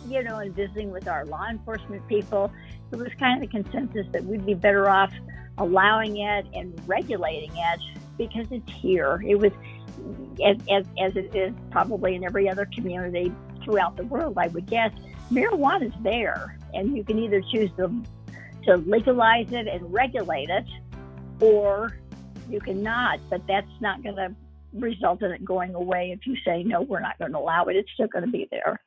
and visiting with our law enforcement people, it was kind of a consensus that we'd be better off allowing it and regulating it because it's here. It was, as it is probably in every other community throughout the world, I would guess, marijuana is there, and you can either choose to legalize it and regulate it, or you cannot, but that's not going to result in it going away if you say, no, we're not going to allow it. It's still going to be there.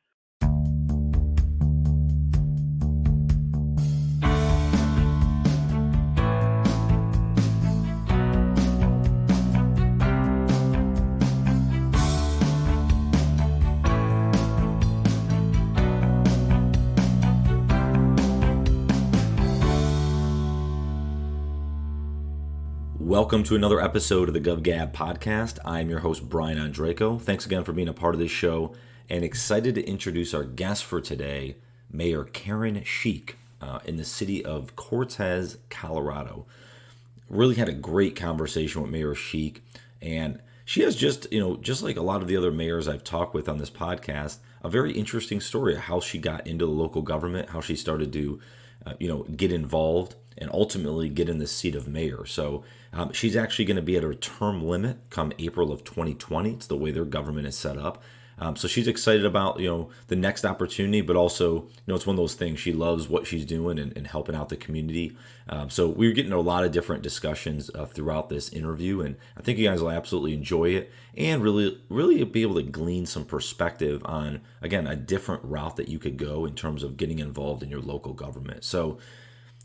Welcome to another episode of the Gov Gab podcast. I'm your host, Brian Andraco. Thanks again for being a part of this show, and excited to introduce our guest for today, Mayor Karen Sheek, in the city of Cortez, Colorado. Really had a great conversation with Mayor Sheek, and she has just like a lot of the other mayors I've talked with on this podcast, a very interesting story of how she got into the local government, how she started to get involved and ultimately get in the seat of mayor. So she's actually going to be at her term limit come April of 2020. It's the way their government is set up. So she's excited about, the next opportunity, but also, it's one of those things. She loves what she's doing and helping out the community. So we were getting a lot of different discussions throughout this interview, and I think you guys will absolutely enjoy it and really be able to glean some perspective on, again, a different route that you could go in terms of getting involved in your local government. So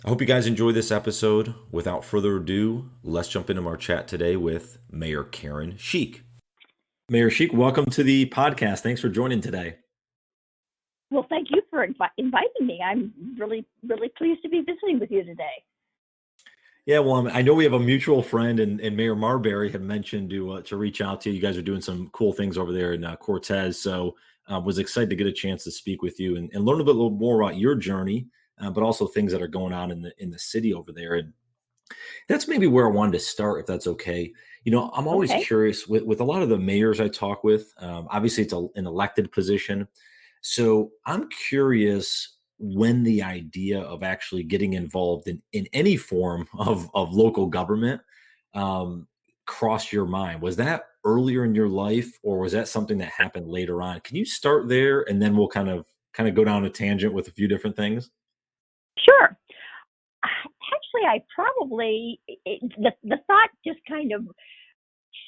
I hope you guys enjoy this episode. Without further ado, let's jump into our chat today with Mayor Karen Sheek. Mayor Sheek, welcome to the podcast. Thanks for joining today. Well, thank you for inviting me. I'm really, really pleased to be visiting with you today. Yeah, well, I know we have a mutual friend, and Mayor Marbury had mentioned to reach out to you. You guys are doing some cool things over there in Cortez, so was excited to get a chance to speak with you and learn a little more about your journey, but also things that are going on in the city over there. And that's maybe where I wanted to start, if that's okay. I'm always Okay. curious with a lot of the mayors I talk with. Obviously, it's an elected position. So I'm curious when the idea of actually getting involved in any form of local government crossed your mind. Was that earlier in your life, or was that something that happened later on? Can you start there, and then we'll kind of go down a tangent with a few different things? Sure. Actually, I probably, the thought just kind of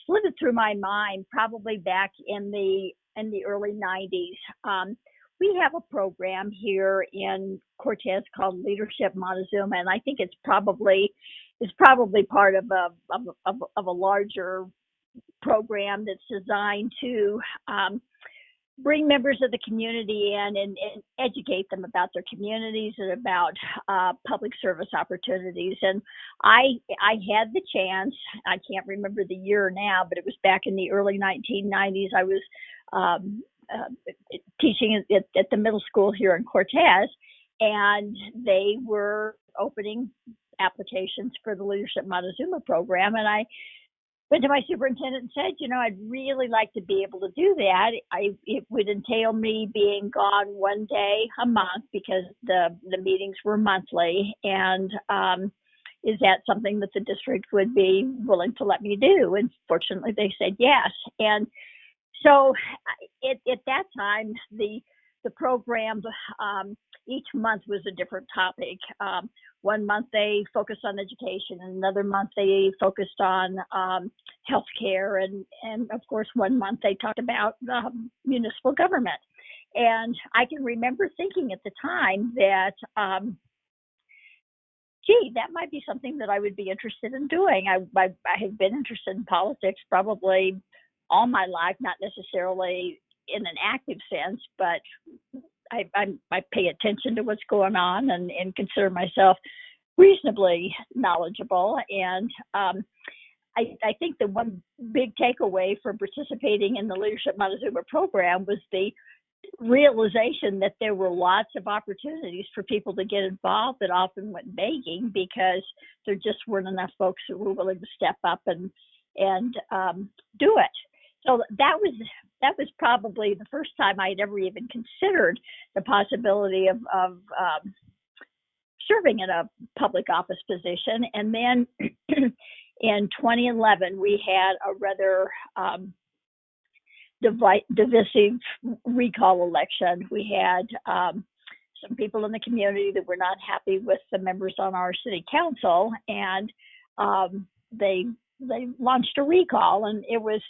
slithered through my mind probably back in the early 90s. We have a program here in Cortez called Leadership Montezuma, and I think it's probably part of a larger program that's designed to bring members of the community in and educate them about their communities and about public service opportunities. And I had the chance, I can't remember the year now, but it was back in the early 1990s. I was teaching at the middle school here in Cortez, and they were opening applications for the Leadership Montezuma program. And I went to my superintendent and said, I'd really like to be able to do that. It would entail me being gone one day a month because the meetings were monthly. And is that something that the district would be willing to let me do? And fortunately, they said yes. And so at that time, the program each month was a different topic. One month they focused on education, and another month they focused on healthcare, and of course one month they talked about municipal government. And I can remember thinking at the time that, that might be something that I would be interested in doing. I have been interested in politics probably all my life, not necessarily in an active sense, but I pay attention to what's going on and consider myself reasonably knowledgeable. And I think the one big takeaway from participating in the Leadership Montezuma program was the realization that there were lots of opportunities for people to get involved that often went begging because there just weren't enough folks who were willing to step up and do it. So that was that was probably the first time I'd ever even considered the possibility of serving in a public office position. And then in 2011, we had a rather divisive recall election. We had some people in the community that were not happy with the members on our city council, and they launched a recall, and it was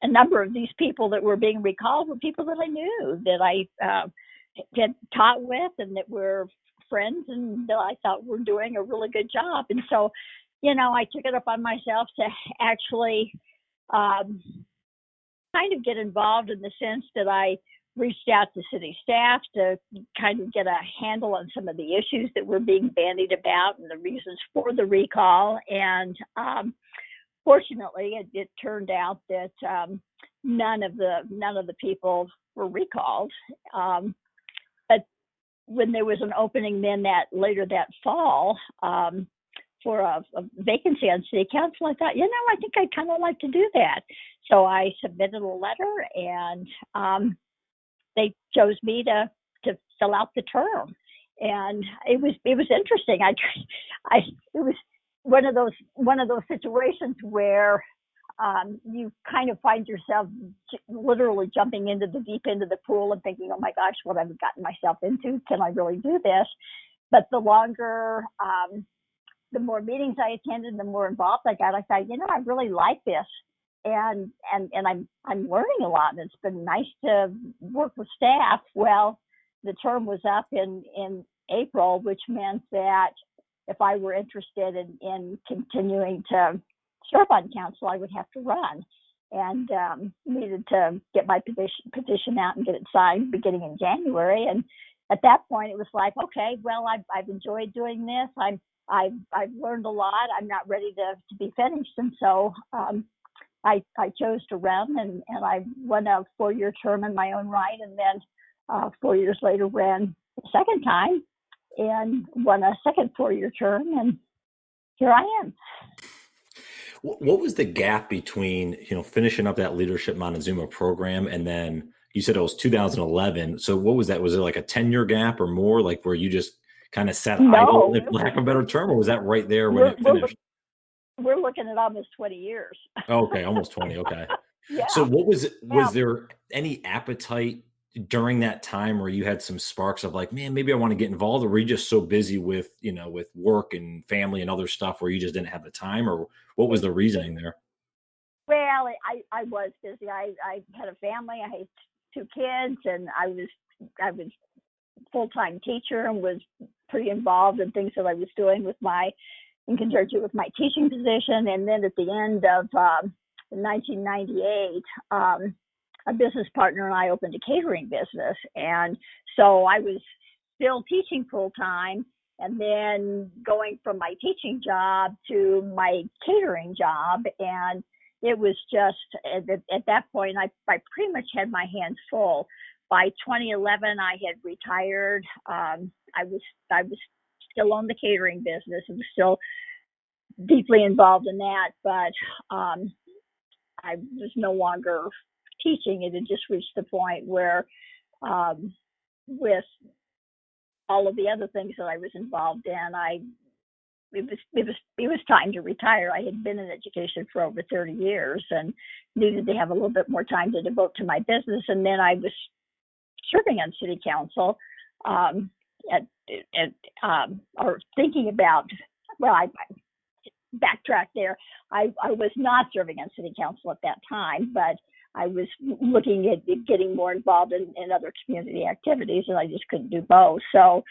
a number of these people that were being recalled were people that I knew, that I had taught with, and that were friends, and that I thought were doing a really good job. And so, I took it upon myself to actually kind of get involved, in the sense that I reached out to city staff to kind of get a handle on some of the issues that were being bandied about and the reasons for the recall. And fortunately, it turned out that none of the people were recalled. But when there was an opening then later that fall for a vacancy on city council, I thought, I think I'd kind of like to do that. So I submitted a letter, and they chose me to fill out the term. And it was interesting. It was one of those situations where you kind of find yourself literally jumping into the deep end of the pool and thinking, oh my gosh, what have I gotten myself into? Can I really do this? But the longer, the more meetings I attended, the more involved I got. I thought, I really like this. And I'm learning a lot, and it's been nice to work with staff. Well, the term was up in April, which meant that if I were interested in continuing to serve on council, I would have to run, and needed to get my petition out and get it signed beginning in January. And at that point, it was like, okay, well, I've enjoyed doing this. I've learned a lot. I'm not ready to be finished, and so I chose to run, and I won a 4-year term in my own right, and then 4 years later ran a second time and won a second 4-year term, and here I am. What was the gap between, finishing up that leadership Montezuma program, and then you said it was 2011. So what was that? Was it like a 10-year gap or more, like where you just kind of sat idle, for lack of a better term, or was that right there when it finished? We're looking at almost 20 years. Okay, almost 20. Okay. Yeah. So was there any appetite during that time where you had some sparks of like, man, maybe I want to get involved, or were you just so busy with, with work and family and other stuff where you just didn't have the time, or what was the reasoning there? Well, I was busy. I had a family. I had 2 kids, and I was full-time teacher and was pretty involved in things that I was doing in conjunction with my teaching position. And then at the end of 1998, a business partner and I opened a catering business. And so I was still teaching full-time, and then going from my teaching job to my catering job. And it was just, at that point, I pretty much had my hands full. By 2011, I had retired. I was still on the catering business and was still deeply involved in that, but I was no longer teaching. It had just reached the point where, with all of the other things that I was involved in, it was time to retire. I had been in education for over 30 years and needed to have a little bit more time to devote to my business. And then I was serving on city council, or thinking about, well, I backtrack there. I was not serving on city council at that time, but I was looking at getting more involved in other community activities, and I just couldn't do both. So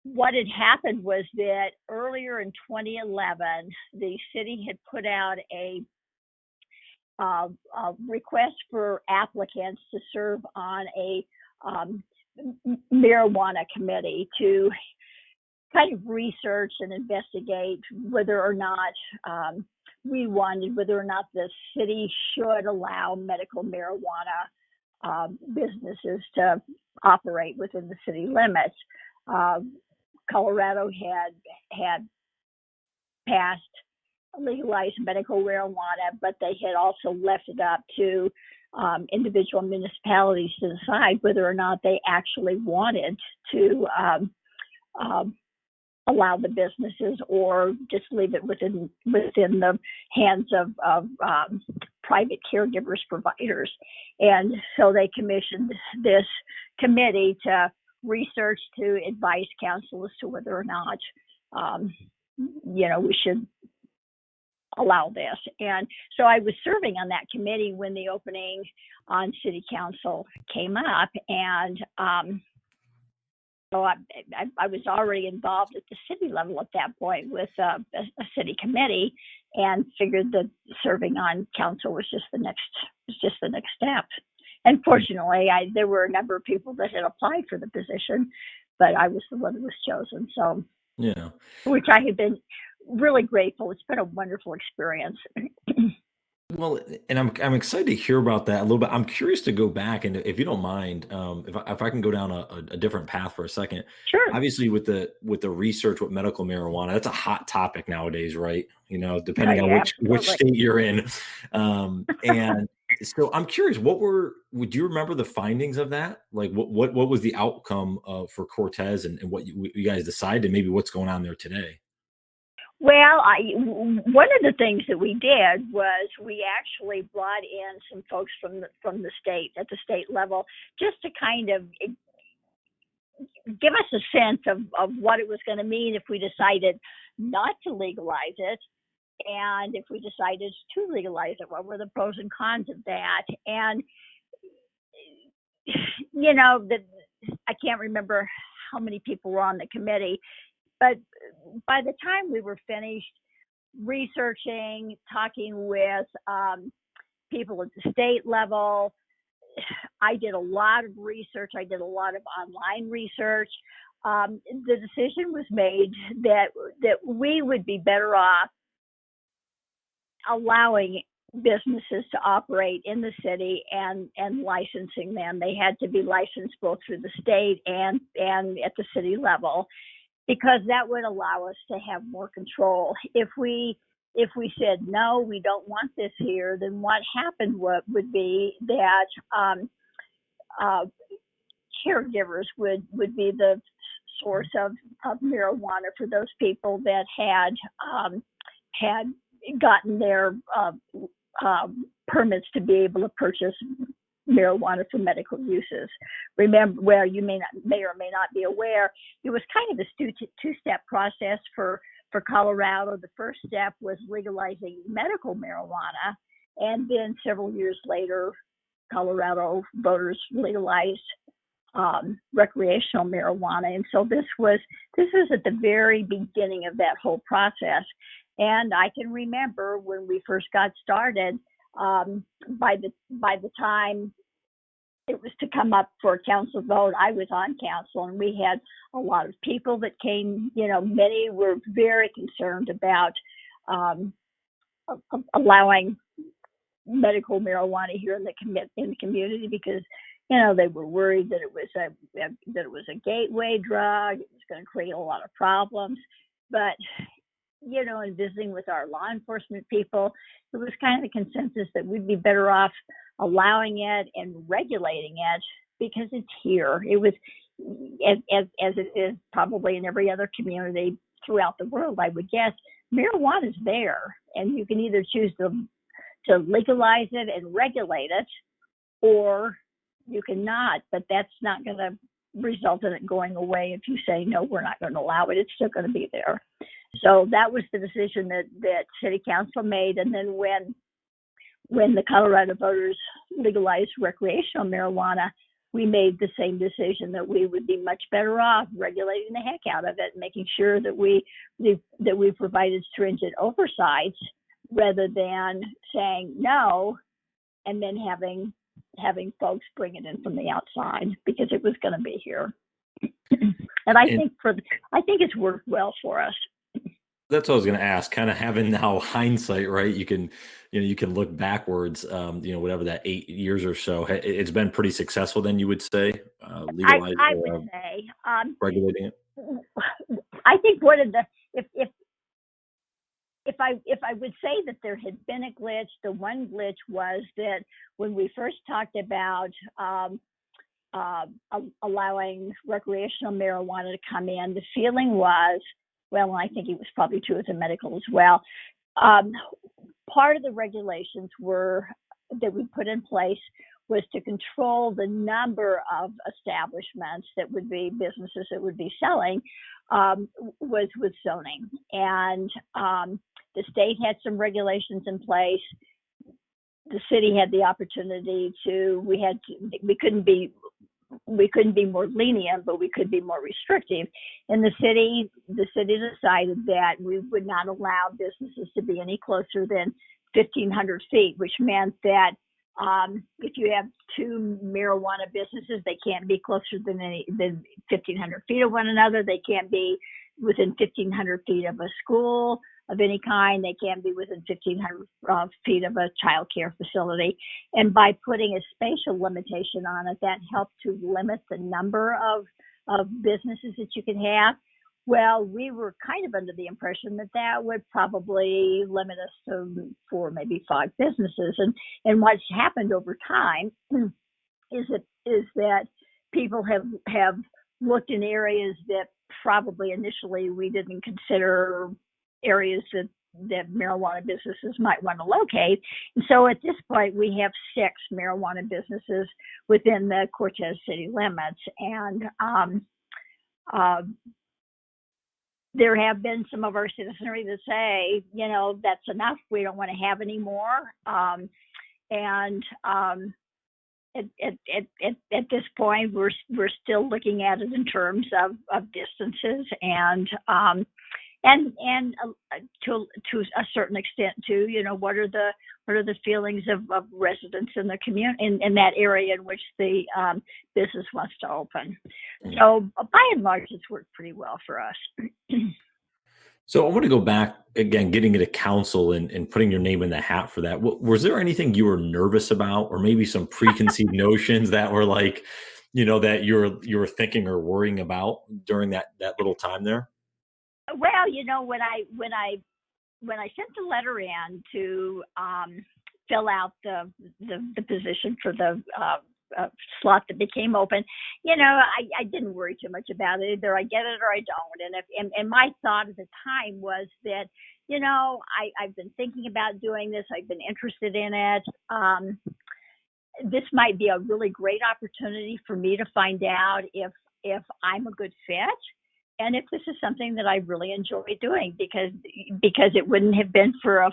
what had happened was that earlier in 2011, the city had put out a request for applicants to serve on a marijuana committee to kind of research and investigate whether or not whether or not the city should allow medical marijuana businesses to operate within the city limits. Colorado had passed legalize medical marijuana, but they had also left it up to individual municipalities to decide whether or not they actually wanted to allow the businesses or just leave it within the hands of private caregivers providers. And so they commissioned this committee to research, to advise council as to whether or not we should allow this. And so I was serving on that committee when the opening on city council came up, and so I was already involved at the city level at that point with a city committee, and figured that serving on council was just the next step. And fortunately, there were a number of people that had applied for the position, but I was the one that was chosen. So, Yeah. which I have been really grateful. It's been a wonderful experience. Well, and I'm excited to hear about that a little bit. I'm curious to go back, and if you don't mind, if I can go down a different path for a second. Sure. Obviously, with the research with medical marijuana, that's a hot topic nowadays, right? Depending on Yeah, which absolutely. state you're in. And so I'm curious, would you remember the findings of that? Like, what was the outcome for Cortez, and what you guys decided, and maybe what's going on there today? Well, one of the things that we did was we actually brought in some folks from the state, at the state level, just to kind of give us a sense of what it was going to mean if we decided not to legalize it, and if we decided to legalize it, what were the pros and cons of that. And I can't remember how many people were on the committee, but by the time we were finished researching, talking with people at the state level, I did a lot of research. I did a lot of online research. The decision was made that we would be better off allowing businesses to operate in the city and licensing them. They had to be licensed both through the state and at the city level, because that would allow us to have more control. If we said, no, we don't want this here, then what happened would be that caregivers would be the source of marijuana for those people that had gotten their permits to be able to purchase marijuana for medical uses. Remember, well, you may or may not be aware, it was kind of a two-step process for Colorado. The first step was legalizing medical marijuana, and then several years later, Colorado voters legalized recreational marijuana. And so this was at the very beginning of that whole process. And I can remember when we first got started, by the time it was to come up for a council vote, I was on council, and we had a lot of people that came. Many were very concerned about allowing medical marijuana here in the community, because they were worried that it was a gateway drug. It was going to create a lot of problems. But in visiting with our law enforcement people, it was kind of a consensus that we'd be better off allowing it and regulating it, because it's here. It was, as it is probably in every other community throughout the world, I would guess, marijuana is there, and you can either choose to legalize it and regulate it, or you cannot. But that's not going to result in it going away if you say, no, we're not going to allow it. It's still going to be there. So that was the decision that City Council made. And then when the Colorado voters legalized recreational marijuana, we made the same decision, that we would be much better off regulating the heck out of it, making sure that we provided stringent oversights, rather than saying no and then having folks bring it in from the outside, because it was going to be here. And I think it's worked well for us. That's what I was going to ask. Kind of having now hindsight, right? You can look backwards. Whatever that 8 years or so, it's been pretty successful. Then you would say, legalizing, I would say, regulating it. I think one of the if if I would say that there had been a glitch, the one glitch was that when we first talked about allowing recreational marijuana to come in, the feeling was, well, I think it was probably true with the medical as well. Part of the regulations that we put in place was to control the number of establishments that would be businesses that would be selling, was with zoning. And the state had some regulations in place. The city had the opportunity we couldn't be more lenient, but we could be more restrictive. And the city decided that we would not allow businesses to be any closer than 1,500 feet, which meant that if you have two marijuana businesses, they can't be closer than 1,500 feet of one another. They can't be within 1,500 feet of a school of any kind. They can't be within 1,500 feet of a child care facility. And by putting a spatial limitation on it, that helped to limit the number of businesses that you could have. Well, we were kind of under the impression that would probably limit us to 4, maybe 5 businesses. And what's happened over time is that people have looked in areas that probably initially we didn't consider areas that marijuana businesses might want to locate. And so at this point, we have 6 marijuana businesses within the Cortez city limits. And there have been some of our citizenry that say, that's enough. We don't want to have any more. At this point, we're still looking at it in terms of distances and to a certain extent too, what are the feelings of residents in the community in that area in which the business wants to open. So by and large, it's worked pretty well for us. So I want to go back again, getting into council and putting your name in the hat for that. Was there anything you were nervous about, or maybe some preconceived notions that were like, that you were thinking or worrying about during that little time there? Well, when I sent the letter in to fill out the position for the slot that became open, I didn't worry too much about it. Either I get it or I don't. And my thought at the time was that, I've been thinking about doing this. I've been interested in it. This might be a really great opportunity for me to find out if I'm a good fit, and if this is something that I really enjoy doing, because it wouldn't have been for a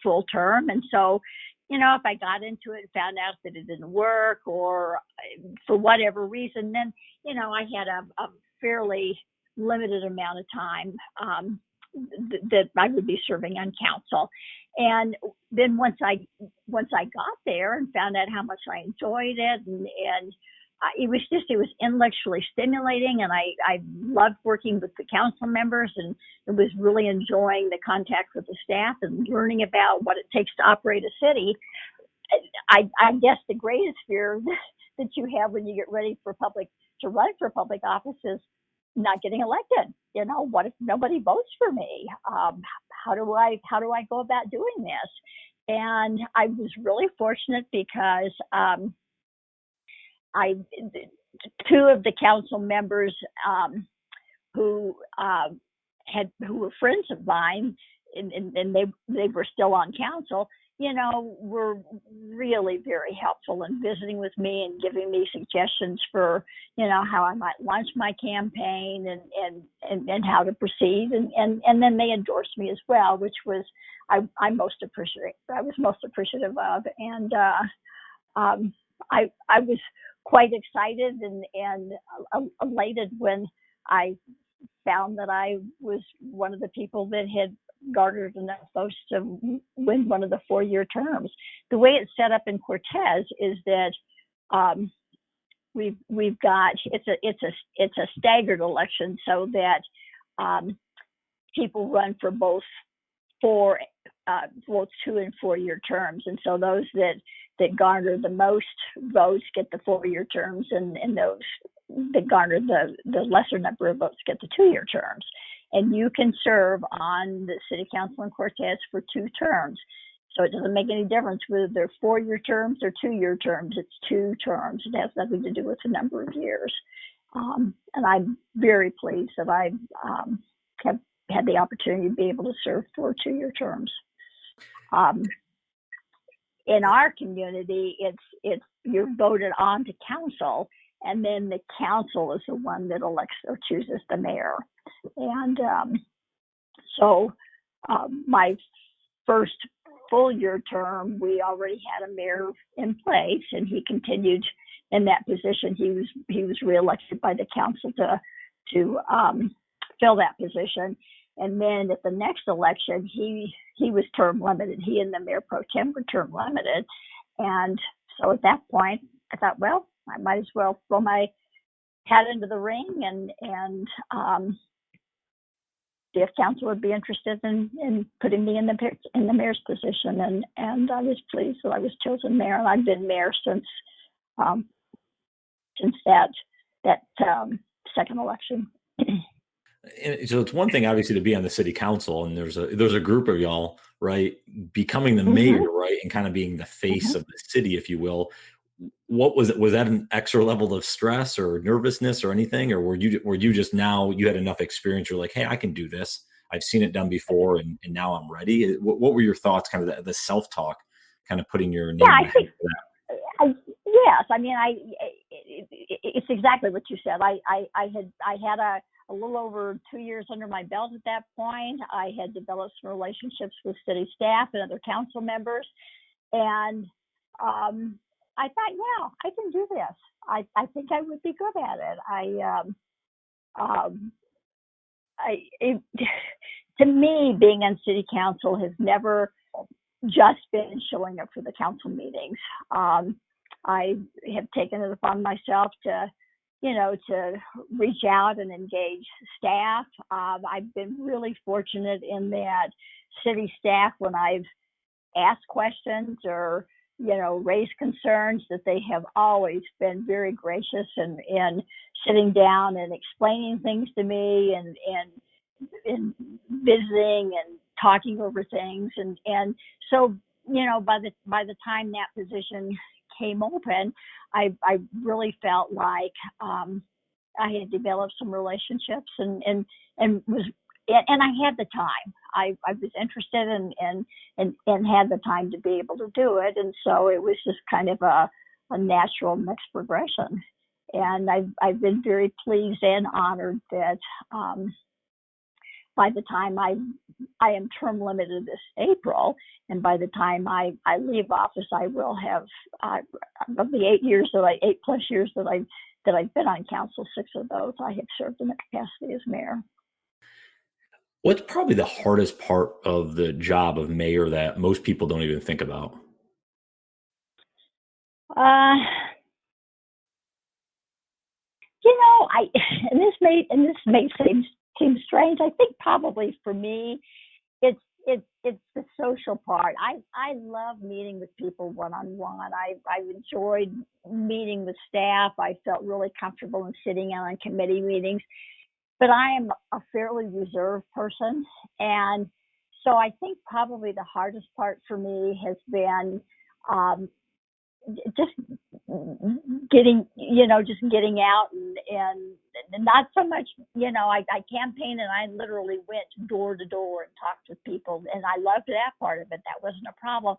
full term. And so, if I got into it and found out that it didn't work, or for whatever reason, then, I had a fairly limited amount of time that I would be serving on council. And then once I got there and found out how much I enjoyed it, and it was intellectually stimulating, and I loved working with the council members, and it was really enjoying the contact with the staff and learning about what it takes to operate a city. I guess the greatest fear that you have when you get ready to run for public office is not getting elected. What if nobody votes for me? How do I go about doing this? And I was really fortunate because two of the council members who were friends of mine, and they were still on council, were really very helpful in visiting with me and giving me suggestions for, how I might launch my campaign and how to proceed. And then they endorsed me as well, which was I was most appreciative of. And I was quite excited and elated when I found that I was one of the people that had garnered enough votes to win one of the 4-year terms. The way it's set up in Cortez is that we've got it's a staggered election, so that people run for both 2 and 4-year terms, and so those that garner the most votes get the 4-year terms, and those that garner the lesser number of votes get the 2-year terms. and you can serve on the city council in Cortez for 2 terms. So it doesn't make any difference whether they're 4-year terms or 2-year terms. It's 2 terms. It has nothing to do with the number of years. And I'm very pleased that I have had the opportunity to be able to serve for 2-year terms. In our community, it's you're voted on to council, and then the council is the one that elects or chooses the mayor. And so my first full year term, we already had a mayor in place, and he continued in that position. He was reelected by the council to fill that position. And then at the next election, he was term limited. He and the mayor pro tem were term limited. And so at that point, I thought, well, I might as well throw my hat into the ring and see if council would be interested in putting me in the mayor's position. And I was pleased that I was chosen mayor. And I've been mayor since that second election. So it's one thing, obviously, to be on the city council, and there's a group of y'all, right, becoming the mayor, right, and kind of being the face of the city, if you will. What was it? Was that an extra level of stress or nervousness or anything, or were you just, now you had enough experience, you're like, hey, I can do this. I've seen it done before, and now I'm ready. What were your thoughts, kind of the self-talk, kind of putting your name? Yeah, I think. Yes, I mean, it's exactly what you said. I had a little over 2 years under my belt at that point. I had developed some relationships with city staff and other council members, and I thought, yeah, I can do this. I think I would be good at it. To me, being on city council has never just been showing up for the council meetings. I have taken it upon myself to reach out and engage staff. I've been really fortunate in that city staff, when I've asked questions or raised concerns, that they have always been very gracious in sitting down and explaining things to me and visiting and talking over things. And so, by the time that position came open, I really felt like I had developed some relationships and I had the time. I was interested and had the time to be able to do it, and so it was just kind of a natural next progression. And I've been very pleased and honored that by the time I am term limited this April, and by the time I leave office, I will have of the 8 plus years that I've been on council, 6 of those I have served in the capacity as mayor. What's probably the hardest part of the job of mayor that most people don't even think about? And this may seem strange. I think probably for me, it's the social part. I love meeting with people one-on-one. I've enjoyed meeting with staff. I felt really comfortable in sitting on committee meetings. But I am a fairly reserved person, and so I think probably the hardest part for me has been just getting out and not so much, I campaigned and I literally went door to door and talked with people, and I loved that part of it. That wasn't a problem,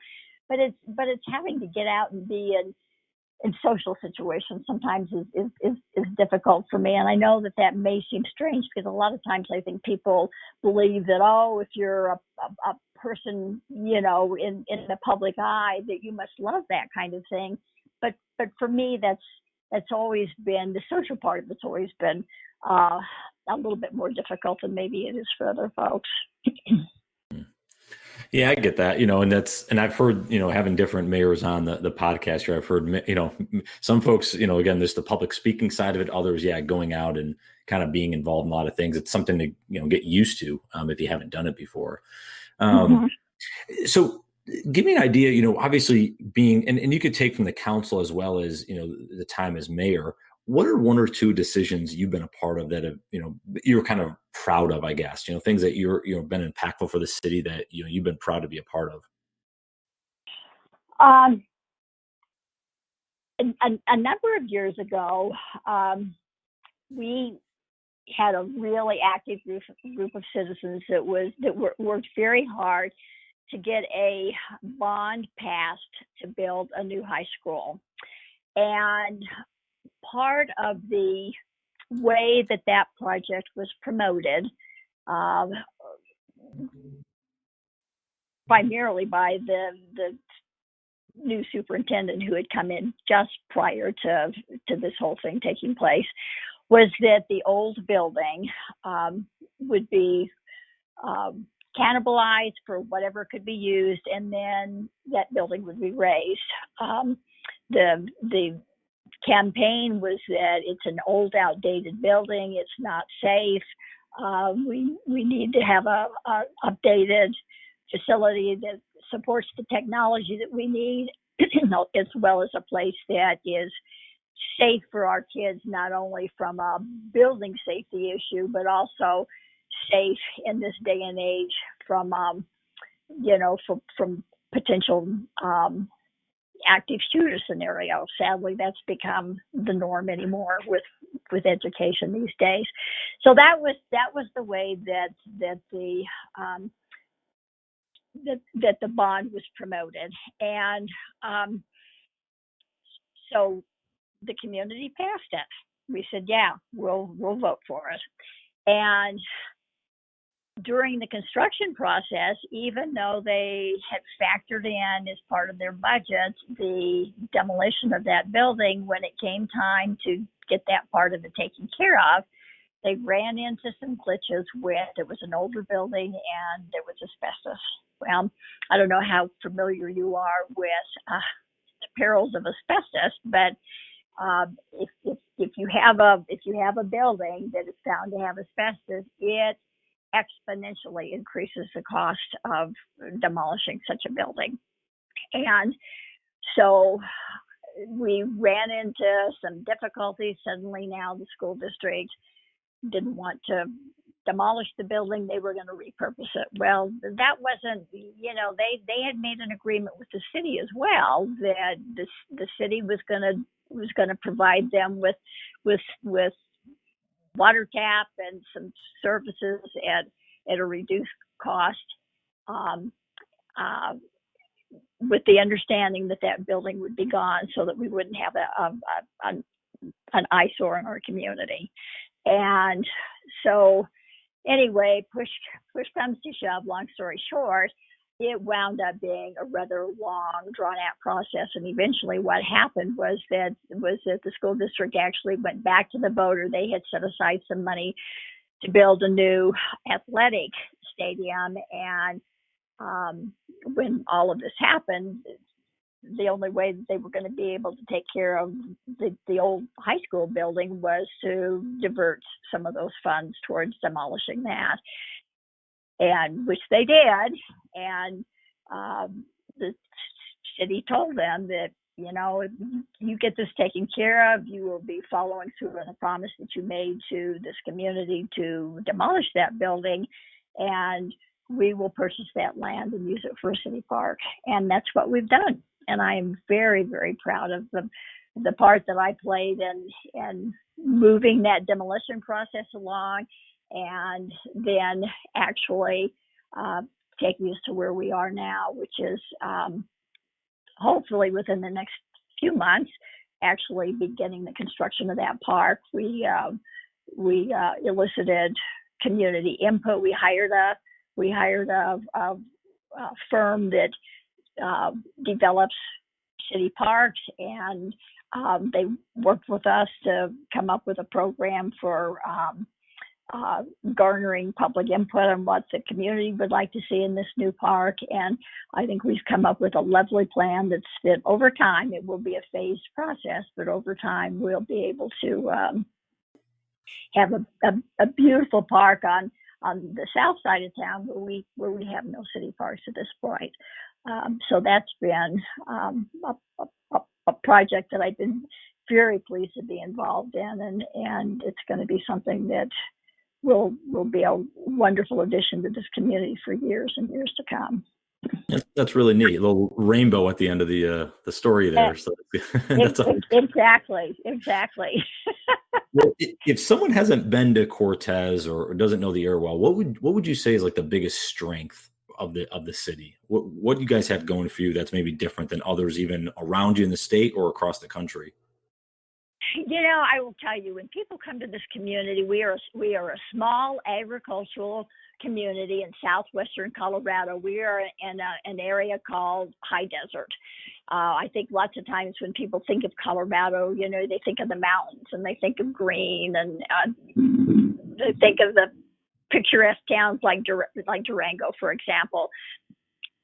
but it's having to get out and be in social situations sometimes is difficult for me. And I know that may seem strange, because a lot of times I think people believe that, if you're a person, in the public eye, that you must love that kind of thing. But for me, that's always been, the social part of it's always been a little bit more difficult than maybe it is for other folks. Yeah, I get that, and I've heard, having different mayors on the podcast here, I've heard, some folks, again, there's the public speaking side of it. Others, going out and kind of being involved in a lot of things. It's something to, get used to if you haven't done it before. So give me an idea, obviously being, and you could take from the council as well as, the time as mayor, What are one or two decisions you've been a part of that have, you're kind of proud of, I guess, things that been impactful for the city that, you've been proud to be a part of? Um, a number of years ago, we had a really active group of citizens worked very hard to get a bond passed to build a new high school. And part of the way that that project was promoted, um, primarily by the new superintendent who had come in just prior to this whole thing taking place, was that the old building would be cannibalized for whatever could be used, and then that building would be razed. The campaign was that it's an old, outdated building. It's not safe. We need to have a updated facility that supports the technology that we need, as well as a place that is safe for our kids, not only from a building safety issue, but also safe in this day and age from from potential active shooter scenario. Sadly, that's become the norm anymore with education these days. So that was the way that the bond was promoted, and so the community passed it. We said, yeah, we'll vote for it. And during the construction process, even though they had factored in as part of their budget the demolition of that building, when it came time to get that part of it taken care of, they ran into some glitches with it was an older building and there was asbestos. Well, I don't know how familiar you are with the perils of asbestos, but if you have a building that is found to have asbestos, it exponentially increases the cost of demolishing such a building. And so we ran into some difficulties. Suddenly now the school district didn't want to demolish the building. They were going to repurpose it. Well, that wasn't, they had made an agreement with the city as well that the city was going to provide them with water tap and some services at a reduced cost, um, uh, with the understanding that that building would be gone so that we wouldn't have an eyesore in our community. And so anyway, push comes to shove, long story short, it wound up being a rather long, drawn-out process. And eventually what happened was that the school district actually went back to the voter. They had set aside some money to build a new athletic stadium. And when all of this happened, the only way that they were going to be able to take care of the old high school building was to divert some of those funds towards demolishing that, and which they did. And the city told them that, if you get this taken care of, you will be following through on the promise that you made to this community to demolish that building, and we will purchase that land and use it for a city park. And that's what we've done. And I am very, very proud of the part that I played in moving that demolition process along, and then actually taking us to where we are now, which is hopefully within the next few months, actually beginning the construction of that park. We elicited community input. We hired a firm that develops city parks, and they worked with us to come up with a program for garnering public input on what the community would like to see in this new park. And I think we've come up with a lovely plan that over time, it will be a phased process, but over time we'll be able to have a beautiful park on the south side of town where we have no city parks at this point. So that's been a project that I've been very pleased to be involved in, and it's going to be something that will be a wonderful addition to this community for years and years to come. That's really neat. A little rainbow at the end of the story there. So that's Exactly. Well, if someone hasn't been to Cortez or doesn't know the area well, what would you say is like the biggest strength of the city? What do you guys have going for you that's maybe different than others, even around you in the state or across the country? I will tell you, when people come to this community, we are a small agricultural community in southwestern Colorado. We are in an area called High Desert. I think lots of times when people think of Colorado, they think of the mountains and they think of green, and they think of the picturesque towns like Durango, for example.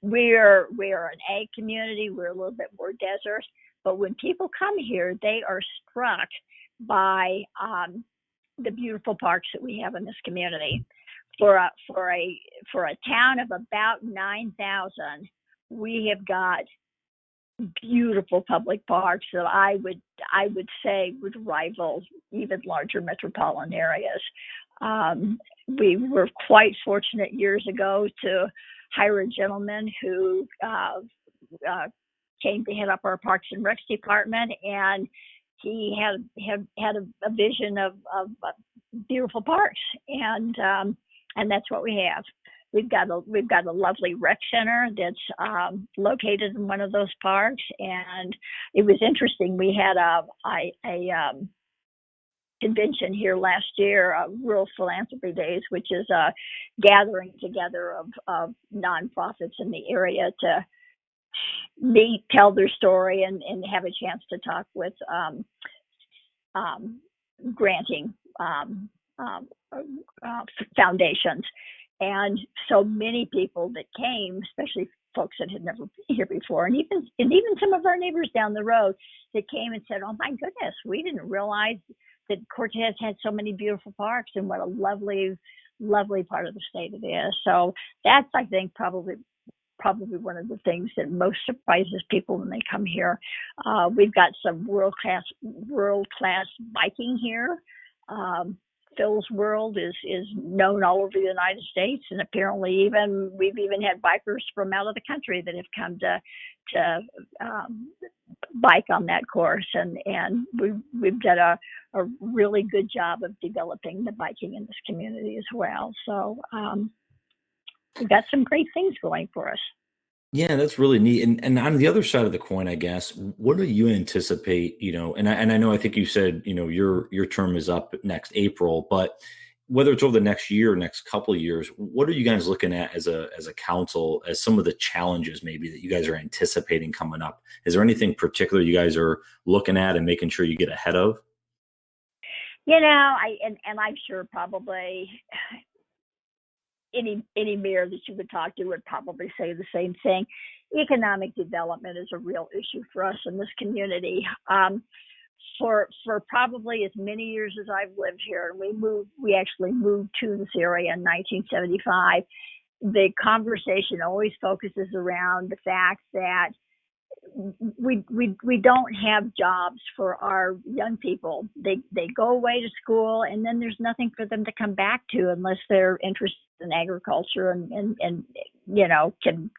We're an ag community. We're a little bit more desert, but when people come here, they are struck by the beautiful parks that we have in this community. For a town of about 9,000, we have got beautiful public parks that I would say would rival even larger metropolitan areas. We were quite fortunate years ago to hire a gentleman who came to head up our Parks and Recs department, and he had a vision of beautiful parks, and that's what we have. We've got a lovely rec center that's located in one of those parks, and it was interesting. We had a convention here last year, Rural Philanthropy Days, which is a gathering together of nonprofits in the area to meet, tell their story, and have a chance to talk with granting foundations. And so many people that came, especially folks that had never been here before, and even some of our neighbors down the road that came and said, "Oh my goodness, we didn't realize that Cortez had so many beautiful parks, and what a lovely part of the state it is." So that's, I think, probably one of the things that most surprises people when they come here. We've got some world class biking here. Phil's World is known all over the United States, and apparently we've even had bikers from out of the country that have come to bike on that course, and we've done a really good job of developing the biking in this community as well. So we've got some great things going for us. Yeah, that's really neat. And on the other side of the coin, I guess, what do you anticipate, and I know I think you said, your term is up next April, but whether it's over the next year or next couple of years, what are you guys looking at as a council as some of the challenges maybe that you guys are anticipating coming up? Is there anything particular you guys are looking at and making sure you get ahead of? I'm sure probably any mayor that you would talk to would probably say the same thing. Economic development is a real issue for us in this community. For probably as many years as I've lived here, and we actually moved to this area in 1975. The conversation always focuses around the fact that we don't have jobs for our young people. They go away to school, and then there's nothing for them to come back to unless they're interested in agriculture and can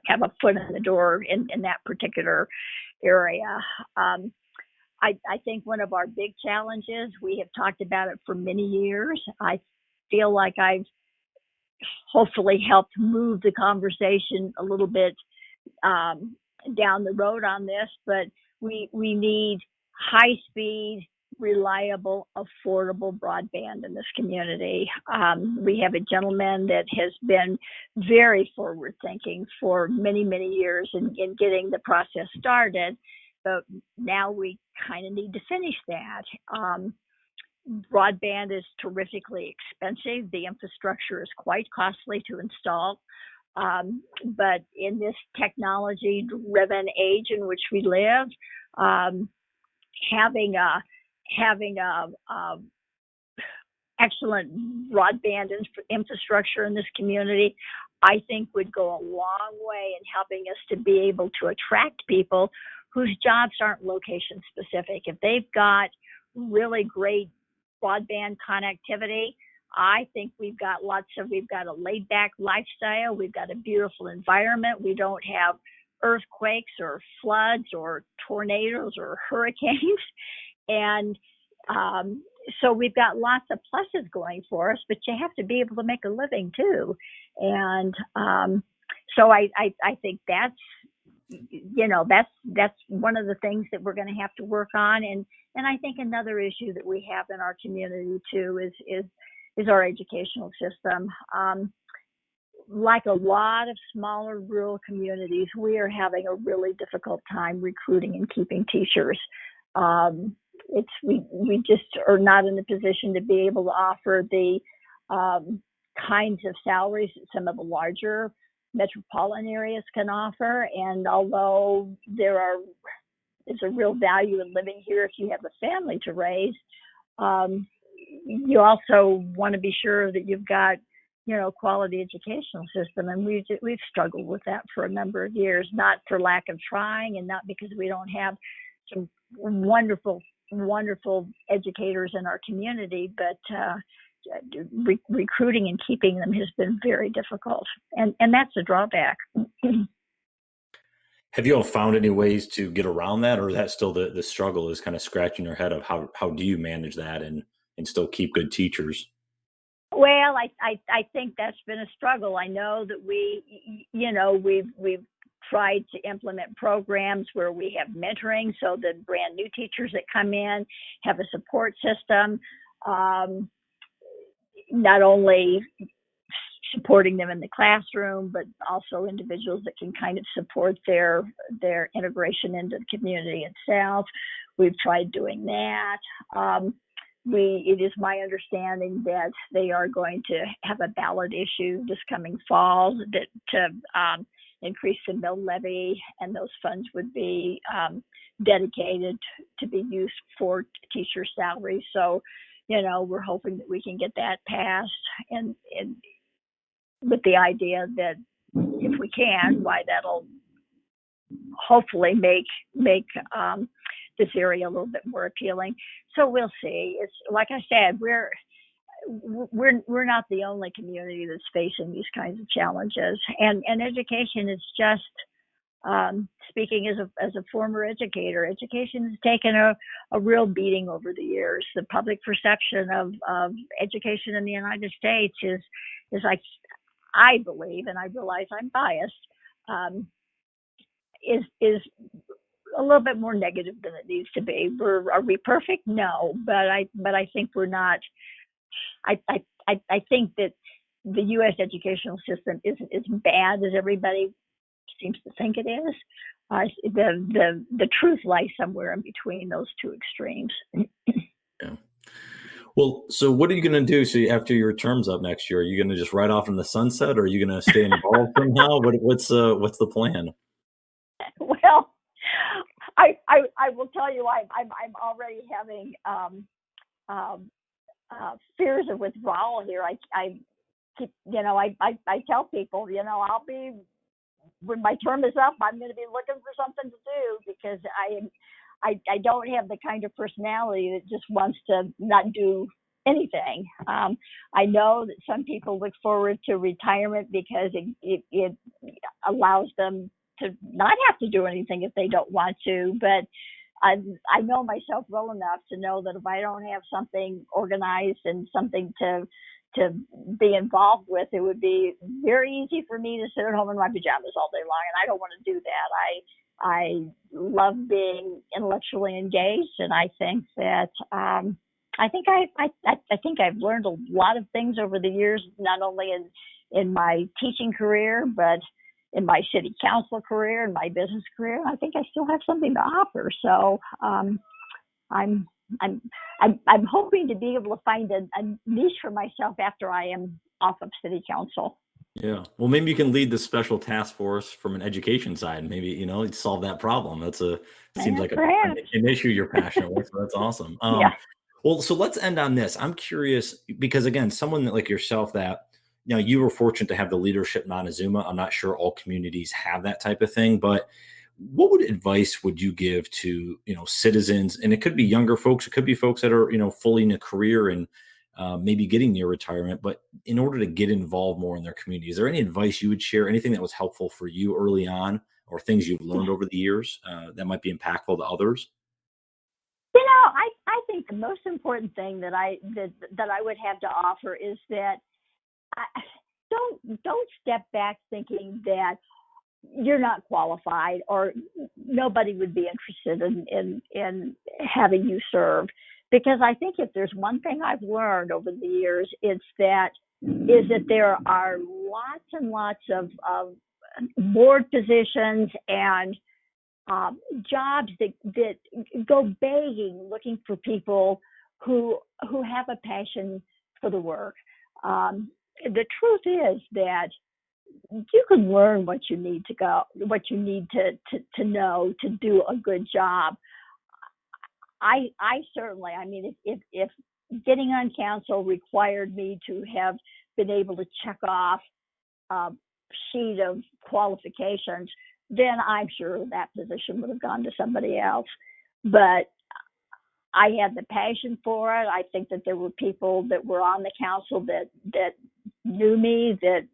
have a foot in the door in that particular area. I think one of our big challenges, we have talked about it for many years. I feel like I've hopefully helped move the conversation a little bit down the road on this, but we need high speed, reliable, affordable broadband in this community. We have a gentleman that has been very forward thinking for many, many years in getting the process started, but now we kind of need to finish that. Broadband is terrifically expensive. The infrastructure is quite costly to install. But in this technology-driven age in which we live, having a excellent broadband infrastructure in this community, I think would go a long way in helping us to be able to attract people whose jobs aren't location specific. If they've got really great broadband connectivity, I think we've got a laid back lifestyle. We've got a beautiful environment. We don't have earthquakes or floods or tornadoes or hurricanes. And so we've got lots of pluses going for us, but you have to be able to make a living too. And so I think that's one of the things that we're going to have to work on. And I think another issue that we have in our community too is our educational system. Like a lot of smaller rural communities, we are having a really difficult time recruiting and keeping teachers. We just are not in a position to be able to offer the kinds of salaries that some of the larger metropolitan areas can offer. And although there's a real value in living here if you have a family to raise, you also want to be sure that you've got quality educational system, and we've struggled with that for a number of years, not for lack of trying and not because we don't have some wonderful educators in our community, but recruiting and keeping them has been very difficult, and that's a drawback. Have you all found any ways to get around that, or is that still the struggle is kind of scratching your head of how do you manage that and still keep good teachers? Well, I think that's been a struggle. I know that we've tried to implement programs where we have mentoring so that brand new teachers that come in have a support system, not only supporting them in the classroom, but also individuals that can kind of support their integration into the community itself. We've tried doing that. It is my understanding that they are going to have a ballot issue this coming fall to increase the mill levy, and those funds would be dedicated to be used for teacher salaries. So, we're hoping that we can get that passed, and with the idea that if we can, why that'll hopefully make this area a little bit more appealing. So we'll see. It's like I said, we're not the only community that's facing these kinds of challenges, and education is just speaking as a former educator, education has taken a real beating over the years. The public perception of education in the United States is like, I believe, and I realize I'm biased, is a little bit more negative than it needs to be. Are we perfect? No, but I think we're not. I think that the U.S. educational system isn't as bad as everybody seems to think it is. The truth lies somewhere in between those two extremes. Yeah. Well, so what are you going to do? So after your term's up next year, are you going to just ride off in the sunset, or are you going to stay involved somehow? What's the plan? Well, I will tell you, I'm already having fears of withdrawal here. I keep, I tell people, I'll be, when my term is up, I'm going to be looking for something to do, because I don't have the kind of personality that just wants to not do anything. I know that some people look forward to retirement because it allows them to not have to do anything if they don't want to, but I know myself well enough to know that if I don't have something organized and something to be involved with, it would be very easy for me to sit at home in my pajamas all day long, and I don't want to do that. I love being intellectually engaged, and I think that I think I've learned a lot of things over the years, not only in my teaching career, but in my city council career and my business career. I think I still have something to offer. So I'm hoping to be able to find a niche for myself after I am off of city council. Yeah. Well, maybe you can lead the special task force from an education side. Maybe, you'd solve that problem. Seems like an issue you're passionate with. So that's awesome. Yeah. Well, so let's end on this. I'm curious because, again, someone like yourself that, you were fortunate to have the leadership Montezuma. I'm not sure all communities have that type of thing, but what advice would you give to citizens? And it could be younger folks, it could be folks that are fully in a career and maybe getting near retirement, but in order to get involved more in their community, is there any advice you would share? Anything that was helpful for you early on, or things you've learned over the years that might be impactful to others? I think the most important thing that I would have to offer is that I, don't step back thinking that you're not qualified or nobody would be interested in having you serve. Because I think if there's one thing I've learned over the years, is that there are lots and lots of board positions and jobs that go begging, looking for people who have a passion for the work. The truth is that you can learn what you need to know to do a good job. I certainly, I mean, if getting on council required me to have been able to check off a sheet of qualifications, then I'm sure that position would have gone to somebody else. But I had the passion for it. I think that there were people that were on the council that knew me, that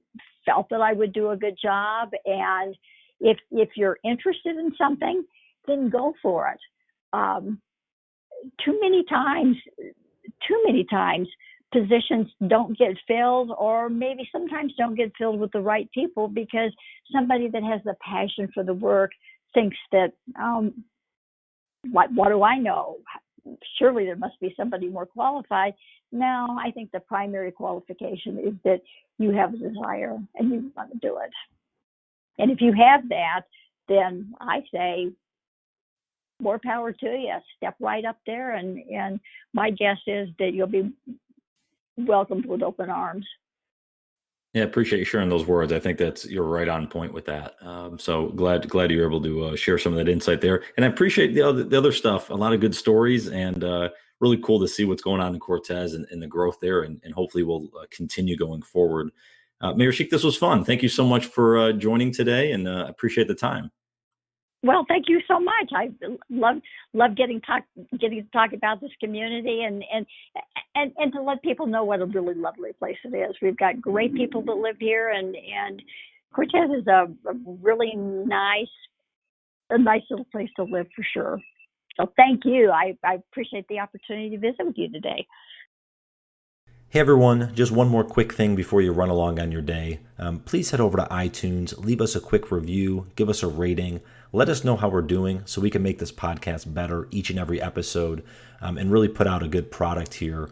felt that I would do a good job. And if you're interested in something, then go for it. Too many times, positions don't get filled, or maybe sometimes don't get filled with the right people, because somebody that has the passion for the work thinks that, what do I know? Surely there must be somebody more qualified. No, I think the primary qualification is that you have a desire and you want to do it. And if you have that, then I say more power to you. Step right up there, and my guess is that you'll be welcomed with open arms. Yeah, appreciate you sharing those words. I think you're right on point with that. So glad you're able to share some of that insight there, and I appreciate the other stuff. A lot of good stories, and really cool to see what's going on in Cortez and the growth there, and hopefully we'll continue going forward. Mayor Sheek, this was fun. Thank you so much for joining today, and appreciate the time. Well, thank you so much. I love getting to talk about this community and to let people know what a really lovely place it is. We've got great people that live here, and Cortez is a really nice little place to live for sure. So thank you. I appreciate the opportunity to visit with you today. Hey everyone, just one more quick thing before you run along on your day. Please head over to iTunes, leave us a quick review, give us a rating, let us know how we're doing so we can make this podcast better each and every episode, and really put out a good product here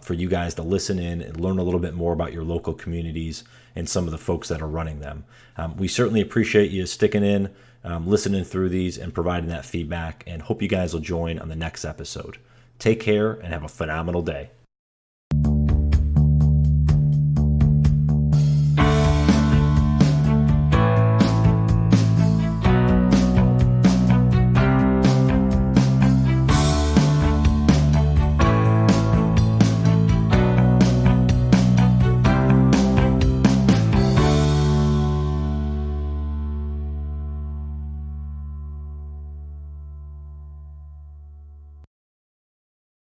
for you guys to listen in and learn a little bit more about your local communities and some of the folks that are running them. We certainly appreciate you sticking in, listening through these and providing that feedback, and hope you guys will join on the next episode. Take care and have a phenomenal day.